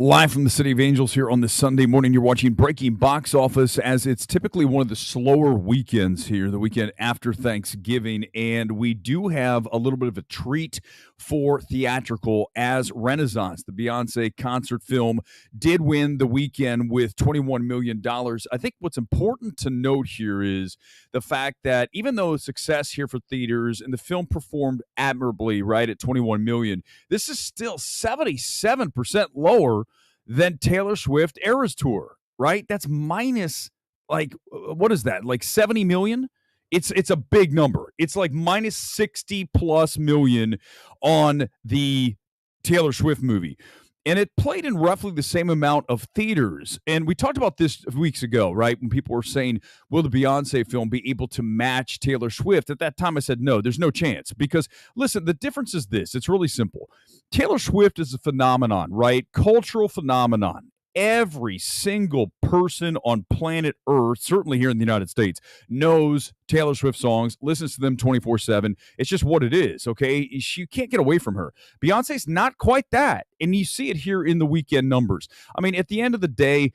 Live from the City of Angels here on this Sunday morning, you're watching Breaking Box Office, as it's typically one of the slower weekends here, the weekend after Thanksgiving, and we do have a little bit of a treat for theatrical, as Renaissance, the Beyoncé concert film, did win the weekend with $21 million. I think what's important to note here is the fact that even though success here for theaters and the film performed admirably, right, at $21 million, this is still 77% lower than Taylor Swift Eras Tour, right? That's minus, like, what is that? Like 70 million? It's a big number. It's like minus 60 plus million on the Taylor Swift movie. And it played in roughly the same amount of theaters. And we talked about this weeks ago, right? When people were saying, will the Beyonce film be able to match Taylor Swift? At that time, I said, no, there's no chance. Because, listen, the difference is this. It's really simple. Taylor Swift is a phenomenon, right? Cultural phenomenon. Every single person on planet Earth, certainly here in the United States, knows Taylor Swift songs, listens to them 24/7. It's just what it is, okay? You can't get away from her. Beyonce's not quite that, and you see it here in the weekend numbers. I mean, at the end of the day,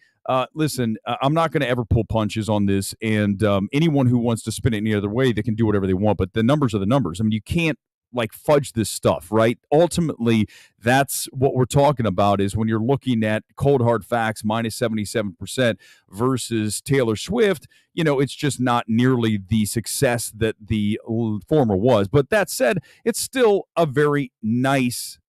listen, I'm not going to ever pull punches on this, and anyone who wants to spin it any other way, they can do whatever they want, but the numbers are the numbers. I mean, you can't like fudge this stuff, right? Ultimately, that's what we're talking about, is when you're looking at cold hard facts, minus 77% versus Taylor Swift, you know, it's just not nearly the success that the former was. But that said, it's still a very nice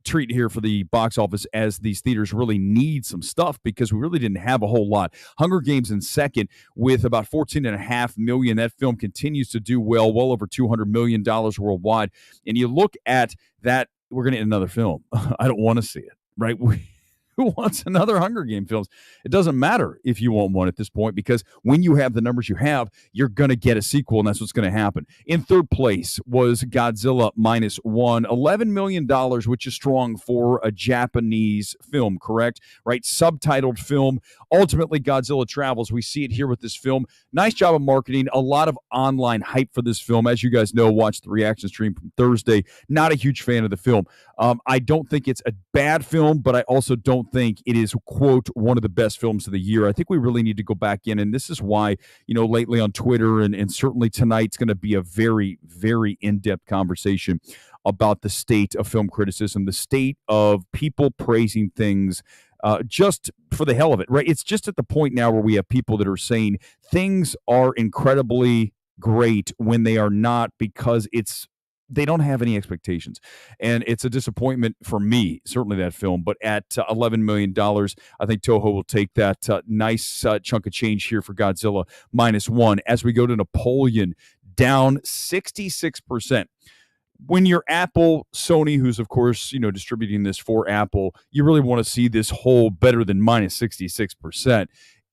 treat here for the box office, as these theaters really need some stuff because we really didn't have a whole lot. Hunger Games in second with about $14.5 million. That film continues to do well over $200 million worldwide. And you look at that, we're going to get another film. I don't want to see it, right? Who wants another Hunger Game films? It doesn't matter if you want one at this point, because when you have the numbers you have, you're going to get a sequel, and that's what's going to happen. In third place was Godzilla minus one, $11 million, which is strong for a Japanese film, correct? Right? Subtitled film. Ultimately, Godzilla travels. We see it here with this film. Nice job of marketing. A lot of online hype for this film. As you guys know, watch the reaction stream from Thursday. Not a huge fan of the film. I don't think it's a bad film, but I also don't think it is, quote, one of the best films of the year. I think we really need to go back in, and this is why, you know, lately on Twitter and certainly tonight's going to be a very, very in-depth conversation about the state of film criticism, the state of people praising things just for the hell of it, right? It's just at the point now where we have people that are saying things are incredibly great when they are not, because they don't have any expectations. And it's a disappointment for me, certainly that film. But at $11 million, I think Toho will take that nice chunk of change here for Godzilla minus one. As we go to Napoleon, down 66%. When you're Apple, Sony, who's of course, you know, distributing this for Apple, you really want to see this hold better than minus 66%.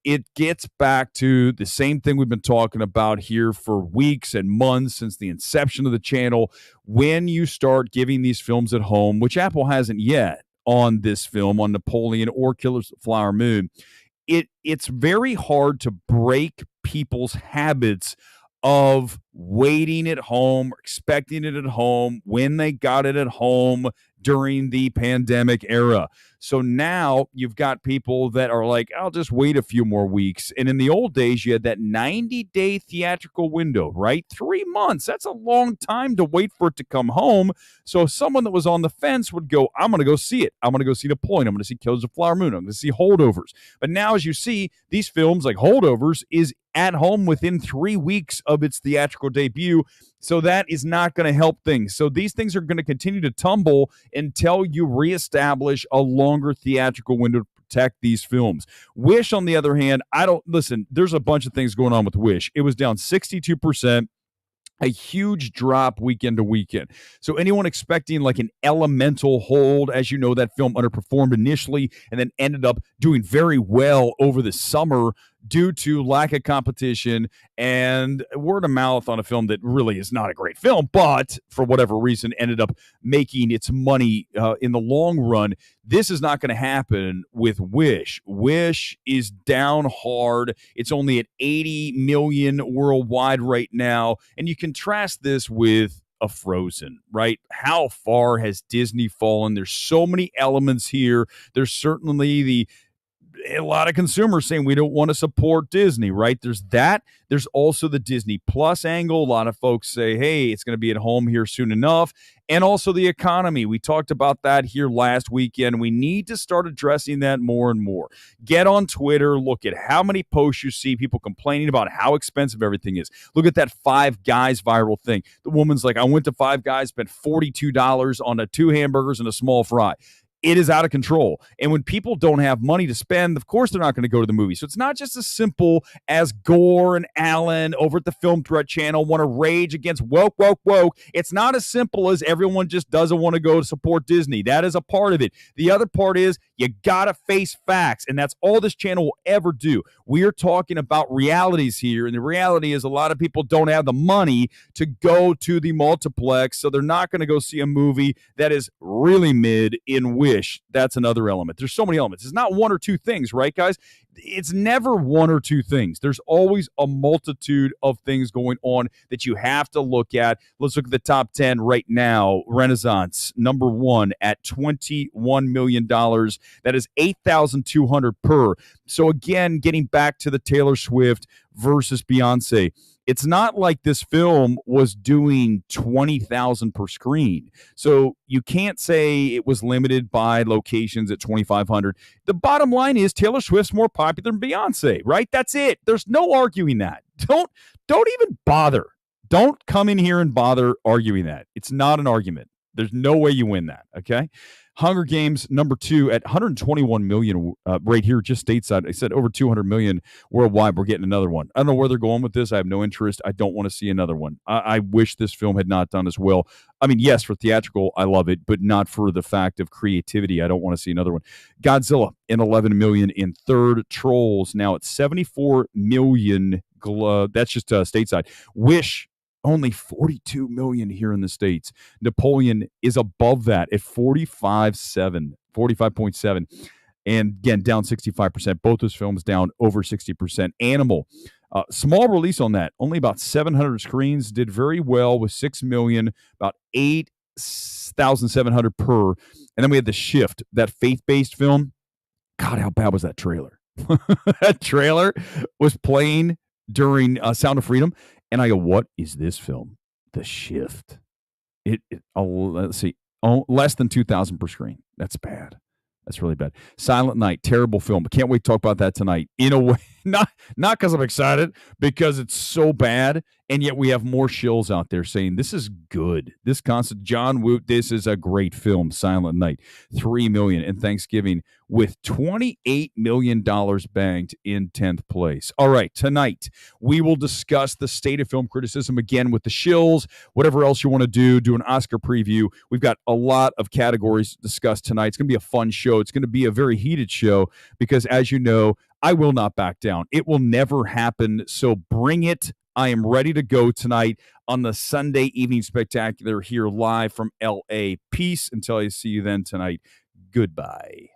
It gets back to the same thing we've been talking about here for weeks and months since the inception of the channel. When you start giving these films at home, which Apple hasn't yet on this film, on Napoleon or Killers of the Flower Moon, it's very hard to break people's habits of waiting at home, expecting it at home, when they got it at home during the pandemic era. So now you've got people that are like, I'll just wait a few more weeks. And in the old days, you had that 90-day theatrical window, right? 3 months. That's a long time to wait for it to come home. So someone that was on the fence would go, I'm going to go see it. I'm going to go see Napoleon. I'm going to see Killers of the Flower Moon. I'm going to see Holdovers. But now, as you see, these films like Holdovers is at home within 3 weeks of its theatrical debut. So that is not going to help things. So these things are going to continue to tumble until you reestablish a longer theatrical window to protect these films. Wish, on the other hand, there's a bunch of things going on with Wish. It was down 62%. A huge drop weekend to weekend. So anyone expecting like an Elemental hold, as you know, that film underperformed initially and then ended up doing very well over the summer due to lack of competition and word of mouth on a film that really is not a great film, but for whatever reason ended up making its money in the long run. This is not going to happen with Wish. Wish is down hard. It's only at 80 million worldwide right now. And you contrast this with of Frozen, right? How far has Disney fallen? There's so many elements here. There's certainly a lot of consumers saying we don't want to support Disney, right? There's that. There's also the Disney Plus angle. A lot of folks say, hey, it's going to be at home here soon enough. And also the economy. We talked about that here last weekend. We need to start addressing that more and more. Get on Twitter. Look at how many posts you see, people complaining about how expensive everything is. Look at that Five Guys viral thing. The woman's like, I went to Five Guys, spent $42 on 2 hamburgers and a small fry. It is out of control. And when people don't have money to spend, of course, they're not going to go to the movie. So it's not just as simple as Gore and Allen over at the Film Threat channel want to rage against woke. It's not as simple as everyone just doesn't want to go to support Disney. That is a part of it. The other part is you got to face facts, and that's all this channel will ever do. We are talking about realities here, and the reality is a lot of people don't have the money to go to the multiplex, so they're not going to go see a movie that is really mid in Wish. That's another element. There's so many elements. It's not one or two things, right, guys? It's never one or two things. There's always a multitude of things going on that you have to look at. Let's look at the top 10 right now. Renaissance, number 1 at $21 million. That is $8,200 per. So again, getting back to the Taylor Swift versus Beyonce, it's not like this film was doing 20,000 per screen. So you can't say it was limited by locations at 2,500. The bottom line is Taylor Swift's more popular than Beyonce, right? That's it. There's no arguing that. Don't even bother. Don't come in here and bother arguing that. It's not an argument. There's no way you win that, okay? Hunger Games, number 2 at 121 million right here, just stateside. I said over 200 million worldwide. We're getting another one. I don't know where they're going with this. I have no interest. I don't want to see another one. I wish this film had not done as well. I mean, yes, for theatrical, I love it, but not for the fact of creativity. I don't want to see another one. Godzilla in 11 million in third. Trolls now at 74 million. That's just stateside. Wish, only 42 million here in the States. Napoleon is above that at 45.7. And again, down 65%. Both those films down over 60%. Animal, small release on that. Only about 700 screens. Did very well with 6 million, about 8,700 per. And then we had The Shift, that faith-based film. God, how bad was that trailer? That trailer was playing during Sound of Freedom. And I go, what is this film? The Shift. Let's see. Less than 2,000 per screen. That's bad. That's really bad. Silent Night, terrible film. But can't wait to talk about that tonight. In a way, not because I'm excited, because it's so bad, and yet we have more shills out there saying this is good. This constant John Woo, this is a great film. Silent Night, 3 million, and Thanksgiving with $28 million banked in 10th place. All right, tonight we will discuss the state of film criticism again with the shills, whatever else you want to do an Oscar preview. We've got a lot of categories to discuss tonight. It's going to be a fun show. It's going to be a very heated show because, as you know, I will not back down. It will never happen, so bring it. I am ready to go tonight on the Sunday Evening Spectacular here live from L.A. Peace until I see you then tonight. Goodbye.